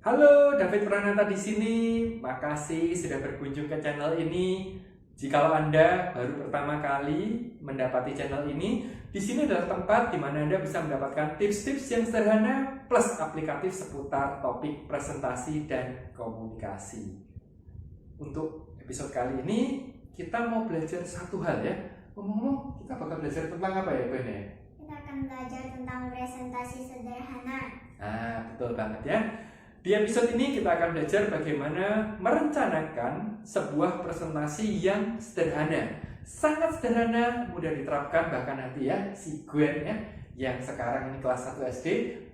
Halo, David Pranata di sini. Makasih sudah berkunjung ke channel ini. Jikalau Anda baru pertama kali mendapati channel ini, di sini adalah tempat di mana Anda bisa mendapatkan tips-tips yang sederhana plus aplikatif seputar topik presentasi dan komunikasi. Untuk episode kali ini, kita mau belajar satu hal ya. Ngomong-ngomong, kita bakal belajar tentang apa ya, Ben? Kita akan belajar tentang presentasi sederhana. Betul banget ya. Di episode ini kita akan belajar bagaimana merencanakan sebuah presentasi yang sederhana. Sangat sederhana, mudah diterapkan, bahkan nanti ya si Gwen ya, yang sekarang ini kelas 1 SD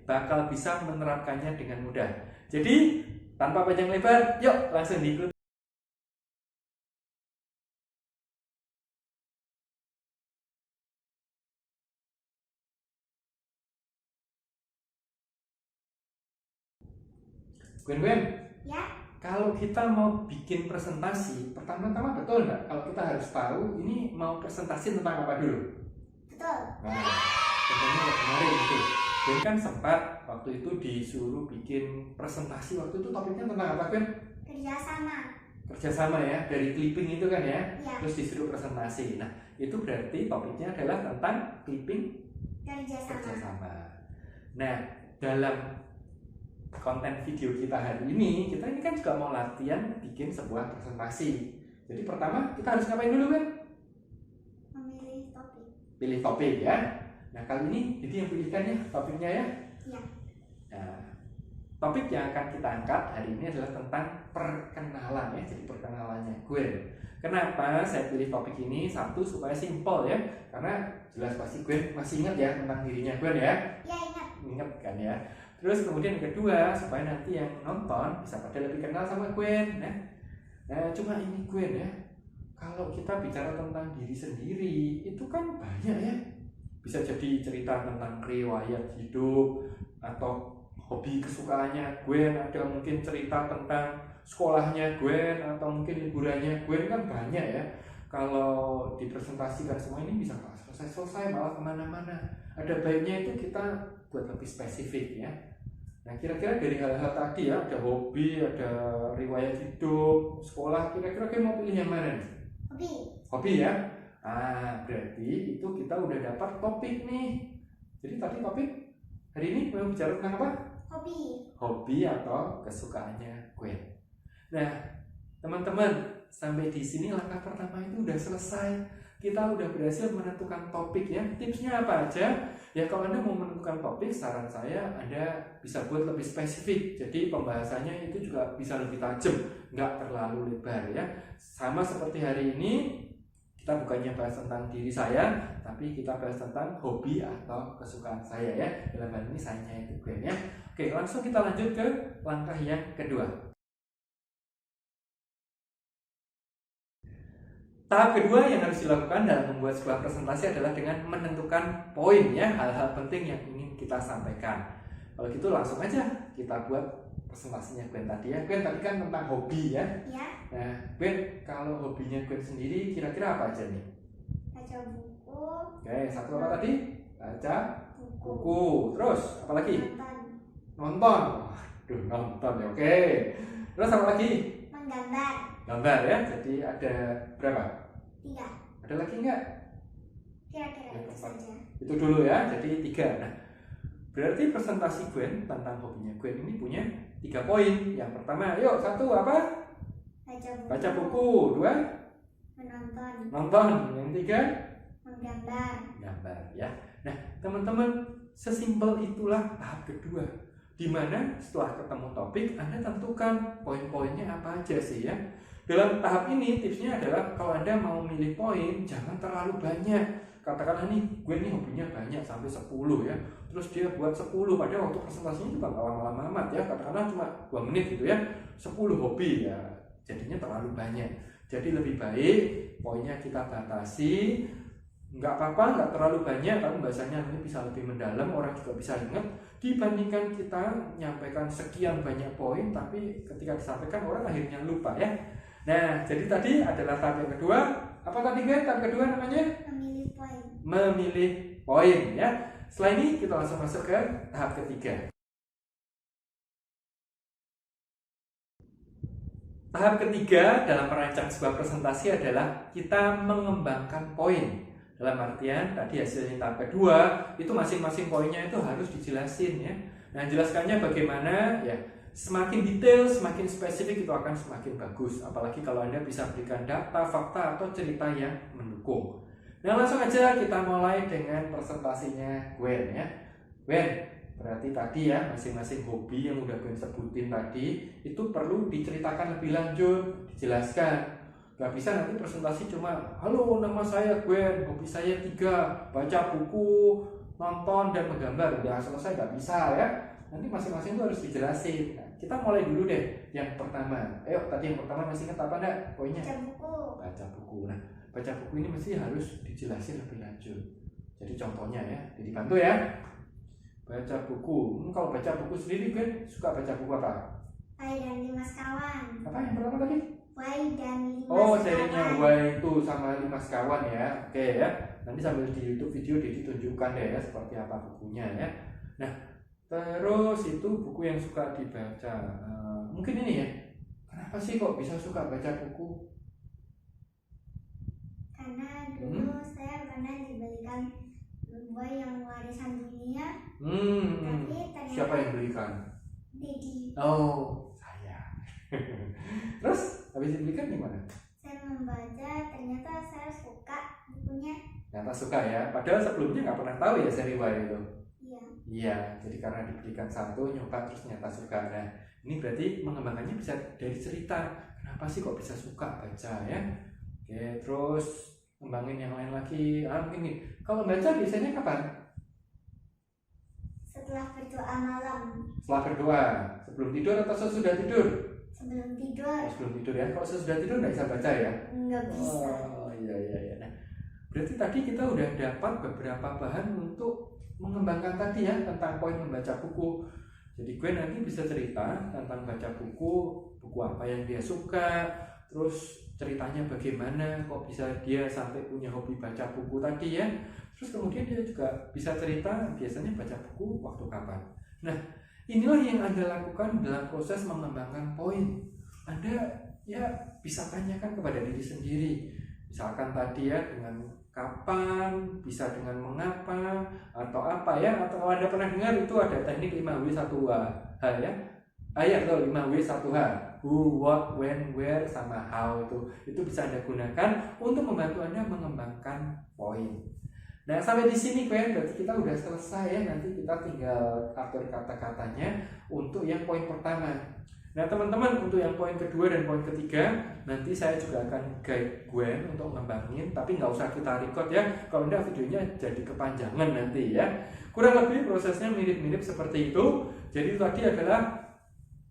bakal bisa menerapkannya dengan mudah. Jadi tanpa panjang lebar, yuk langsung diikuti. Gwen, Ya, kalau kita mau bikin presentasi, pertama-tama betul nggak? Kalau kita harus tahu ini mau presentasi tentang apa dulu? betul. Nah, contohnya kemarin itu, Gwen kan sempat waktu itu disuruh bikin presentasi, waktu itu topiknya tentang apa, Gwen? Kerjasama. Kerjasama ya, dari clipping itu kan ya, Ya, terus disuruh presentasi. Nah, itu berarti topiknya adalah tentang clipping kerjasama. kerjasama. Nah, dalam konten video kita hari ini kan juga mau latihan bikin sebuah presentasi. Jadi pertama kita harus ngapain dulu kan? Memilih topik. Pilih topik ya. Nah kali ini jadi yang pilihkan ya topiknya ya. Ya, Nah, topik yang akan kita angkat hari ini adalah tentang perkenalan ya. Jadi perkenalannya Gwen. Kenapa saya pilih topik ini? Satu, supaya simpel ya. Karena jelas pasti Gwen masih ingat ya tentang dirinya Gwen ya. ya ingat. Ingat kan ya. Terus kemudian yang kedua, supaya nanti yang nonton bisa pada lebih kenal sama Gwen. Nah, cuma ini Gwen ya. Kalau kita bicara tentang diri sendiri, itu kan banyak ya. Bisa jadi cerita tentang riwayat hidup atau hobi kesukaannya Gwen, ada mungkin cerita tentang sekolahnya Gwen atau mungkin liburannya Gwen, kan banyak ya. Kalau dipresentasikan semua ini bisa nggak selesai-selesai, malah kemana-mana. Ada baiknya itu kita buat lebih spesifik ya. Nah kira-kira dari hal-hal tadi ya, ada hobi, ada riwayat hidup, sekolah, kira-kira kita mau pilih yang mana nih? Hobi. Hobi ya? Berarti itu kita udah dapat topik nih. Jadi tadi topik hari ini mau bicara tentang apa? Hobi. Hobi atau kesukaannya Gwen. Nah teman-teman, sampai di sini langkah pertama itu udah selesai. Kita udah berhasil menentukan topik ya. Tipsnya apa aja? Ya kalau Anda mau menentukan topik, saran saya Anda bisa buat lebih spesifik. Jadi pembahasannya itu juga bisa lebih tajam, nggak terlalu lebar ya. Sama seperti hari ini, kita bukannya bahas tentang diri saya, tapi kita bahas tentang hobi atau kesukaan saya ya. Dalam hal ini saya itu Gwen ya. Oke, langsung kita lanjut ke langkah yang kedua. Tahap kedua yang harus dilakukan dalam membuat sebuah presentasi adalah dengan menentukan poin ya, hal-hal penting yang ingin kita sampaikan. Kalau gitu langsung aja kita buat presentasinya Gwen tadi ya. Gwen tadi kan tentang hobi ya. Ya, Nah, Gwen kalau hobinya Gwen sendiri kira-kira apa aja nih? baca buku. Oke, satu apa tadi? Baca Buku. buku. Terus apa lagi? Nonton. Nonton. Waduh, nonton ya. Oke. Terus apa lagi? Menggambar. Gambar ya. Jadi ada berapa? 3. Ada lagi nggak? Kira-kira Ya, itu tepat. saja. Itu dulu ya, jadi 3. Nah, berarti presentasi Gwen tentang hobinya Gwen ini punya 3 poin. Yang pertama, yuk, 1 apa? Baca buku. Baca buku. 2, Menonton. nonton. Yang 3, Menggambar. gambar ya. Nah, teman-teman, sesimpel itulah tahap kedua. Di mana setelah ketemu topik, Anda tentukan poin-poinnya apa aja sih ya. Dalam tahap ini tipsnya adalah kalau Anda mau milih poin, jangan terlalu banyak. Katakanlah nih, gue nih hobinya banyak sampai 10 ya. Terus dia buat 10, padahal waktu presentasinya juga gak lama-lama amat ya. Katakanlah cuma 2 menit gitu ya. 10 hobi ya, jadinya terlalu banyak. Jadi lebih baik poinnya kita batasi. Nggak apa-apa, nggak terlalu banyak, tapi bahasanya nanti bisa lebih mendalam, orang juga bisa ingat. Dibandingkan kita menyampaikan sekian banyak poin, tapi ketika disampaikan orang akhirnya lupa ya. Nah, jadi tadi adalah tahap yang kedua. Apa tadi guys? Tahap kedua namanya? Memilih poin. Memilih poin ya. Setelah ini kita langsung masuk ke tahap ketiga. tahap ketiga dalam merancang sebuah presentasi adalah kita mengembangkan poin. Dalam artian tadi hasilnya tahap kedua itu masing-masing poinnya itu harus dijelasin ya. Nah, jelaskannya bagaimana ya, semakin detail, semakin spesifik itu akan semakin bagus. Apalagi kalau Anda bisa berikan data, fakta atau cerita yang mendukung. Nah, langsung aja kita mulai dengan presentasinya Gwen ya. Gwen, berarti tadi ya masing-masing hobi yang udah Gwen sebutin tadi itu perlu diceritakan lebih lanjut, dijelaskan. Gak bisa nanti presentasi cuma, halo nama saya Gwen, hobi saya 3, baca buku, nonton dan menggambar, udah selesai, gak bisa ya. Nanti masing-masing itu harus dijelasin. Nah, kita mulai dulu deh yang pertama. Ayo, tadi yang pertama masih ingat apa enggak poinnya? Baca buku. Baca buku. Nah, baca buku ini mesti harus dijelasin lebih lanjut. Jadi contohnya ya, jadi bantu ya. Baca buku. Kalau baca buku sendiri kan suka baca buku apa? Why dan 5 sekawan. Apa yang pertama tadi? Why dan 5 Oh, sekawan. serinya Why itu sama 5 sekawan ya. Oke ya. Nanti sambil di YouTube video ditunjukkan deh ya seperti apa bukunya ya. Nah, terus itu buku yang suka dibaca. Mungkin ini ya. Kenapa sih kok bisa suka baca buku? Karena dulu saya pernah dibelikan buku yang warisan dunia. Tapi ternyata Siapa yang belikan? Dedi. Oh, saya. Terus habis dibelikan gimana? Saya membaca, ternyata saya suka bukunya. Ternyata suka ya. Padahal sebelumnya nggak pernah tahu ya seri Why itu. Iya, jadi karena diberikan satu, nyoba terus ternyata suka. Nah, ini berarti mengembangkannya bisa dari cerita. Kenapa sih kok bisa suka baca ya? Oke, terus kembangin yang lain lagi. Mungkin nih, kalau baca biasanya kapan? setelah berdoa malam. Setelah berdoa, sebelum tidur atau sesudah tidur? Sebelum tidur. Sebelum tidur ya. Kalau sesudah tidur nggak bisa baca ya? Nggak bisa. Oh iya. Nah, berarti tadi kita udah dapat beberapa bahan untuk mengembangkan tadi ya tentang poin membaca buku. Jadi gue nanti bisa cerita tentang baca buku apa yang dia suka, terus ceritanya bagaimana kok bisa dia sampai punya hobi baca buku tadi ya. Terus kemudian dia juga bisa cerita biasanya baca buku waktu kapan. Nah, inilah yang Anda lakukan dalam proses mengembangkan poin. Anda ya bisa tanyakan kepada diri sendiri. Misalkan tadi ya dengan kapan, bisa dengan mengapa, atau apa ya, atau kalau Anda pernah dengar itu ada teknik 5W1H ya. Betul, 5W1H. Who, what, when, where, sama how itu bisa Anda gunakan untuk membantu Anda mengembangkan poin. Nah, sampai di sini berarti kita udah selesai ya. Nanti kita tinggal atur kata-katanya untuk yang poin pertama. Nah, teman-teman, untuk yang poin kedua dan poin ketiga nanti saya juga akan guide Gwen untuk ngembangin, tapi nggak usah kita record ya, kalau enggak videonya jadi kepanjangan nanti ya. Kurang lebih prosesnya mirip-mirip seperti itu. Jadi tadi adalah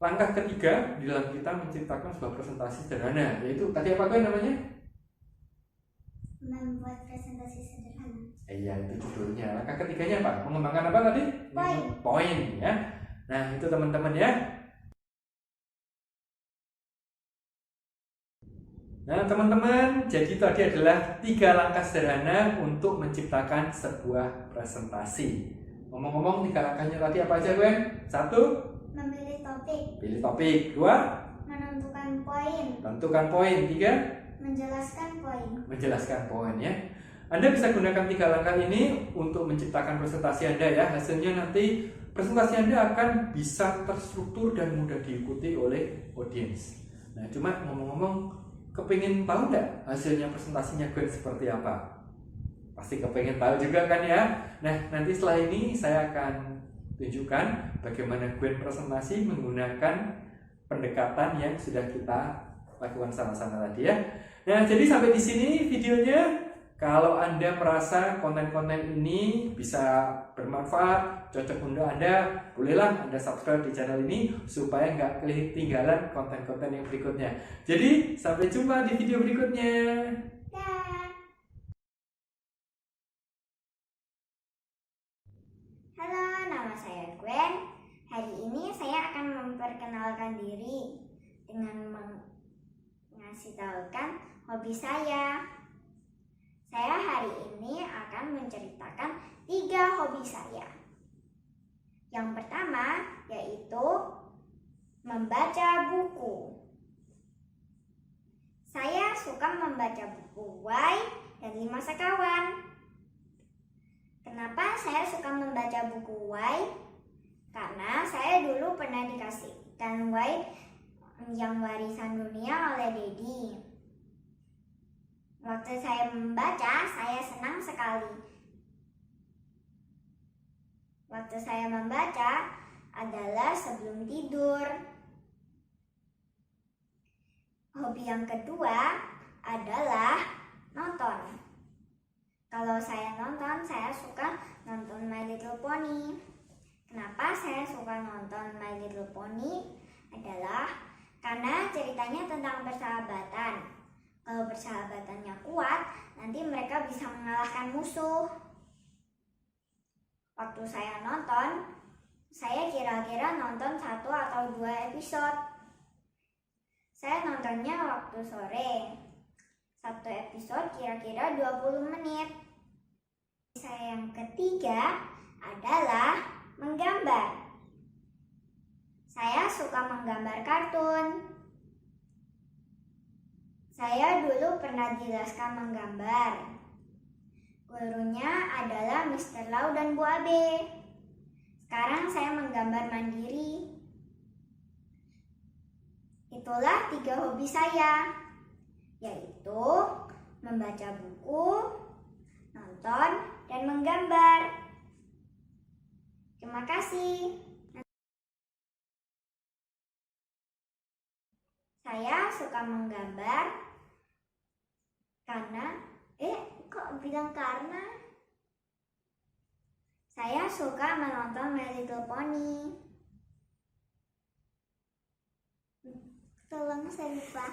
langkah ketiga di dalam kita menciptakan sebuah presentasi sederhana, yaitu tadi apa Gwen namanya? Membuat presentasi sederhana. Iya, itu judulnya. Langkah ketiganya apa? Mengembangkan apa tadi? Poin ya. Nah, itu teman-teman ya. Nah, teman-teman, jadi tadi adalah 3 langkah sederhana untuk menciptakan sebuah presentasi. Ngomong-ngomong, 3 langkahnya tadi apa aja, Gwen? 1, memilih topik. pilih topik. 2, menentukan poin. tentukan poin. 3, menjelaskan poin. menjelaskan poin ya. Anda bisa gunakan 3 langkah ini untuk menciptakan presentasi Anda ya. Hasilnya nanti presentasi Anda akan bisa terstruktur dan mudah diikuti oleh audiens. Nah, cuma ngomong-ngomong, kepingin tahu nggak hasilnya presentasinya Gwen seperti apa? Pasti kepingin tahu juga kan ya. Nah, nanti setelah ini saya akan tunjukkan bagaimana Gwen presentasi menggunakan pendekatan yang sudah kita lakukan sama-sama tadi ya. Nah, jadi sampai di sini videonya. Kalau Anda merasa konten-konten ini bisa bermanfaat, cocok untuk Anda, bolehlah Anda subscribe di channel ini supaya nggak ketinggalan konten-konten yang berikutnya. Jadi, sampai jumpa di video berikutnya. Halo, nama saya Gwen. Hari ini saya akan memperkenalkan diri dengan mengasih tahukan hobi saya. Saya hari ini akan menceritakan 3 hobi saya. Yang pertama yaitu membaca buku. suka membaca buku Y dan 5 Sekawan. Kenapa saya suka membaca buku Y? Karena saya dulu pernah dikasihkan Y yang warisan dunia oleh Dedi. Waktu saya membaca, saya senang sekali. Waktu saya membaca adalah sebelum tidur. Hobi yang kedua adalah nonton. Kalau saya nonton, saya suka nonton My Little Pony. Kenapa saya suka nonton My Little Pony? Adalah karena ceritanya tentang persahabatan. Kalau persahabatannya kuat, nanti mereka bisa mengalahkan musuh. Waktu saya nonton, saya kira-kira nonton 1 atau 2 episode. Saya nontonnya waktu sore. 1 episode kira-kira 20 menit. Saya yang ketiga adalah menggambar. Saya suka menggambar kartun. Saya dulu pernah dijelaskan menggambar. Gurunya adalah Mr. Lau dan Bu Abe. Sekarang saya menggambar mandiri. Itulah 3 hobi saya, yaitu membaca buku, nonton, dan menggambar. Terima kasih. Saya suka menggambar karena, kok bilang karena? Saya suka menonton My Little Pony. Tolong, saya lupa.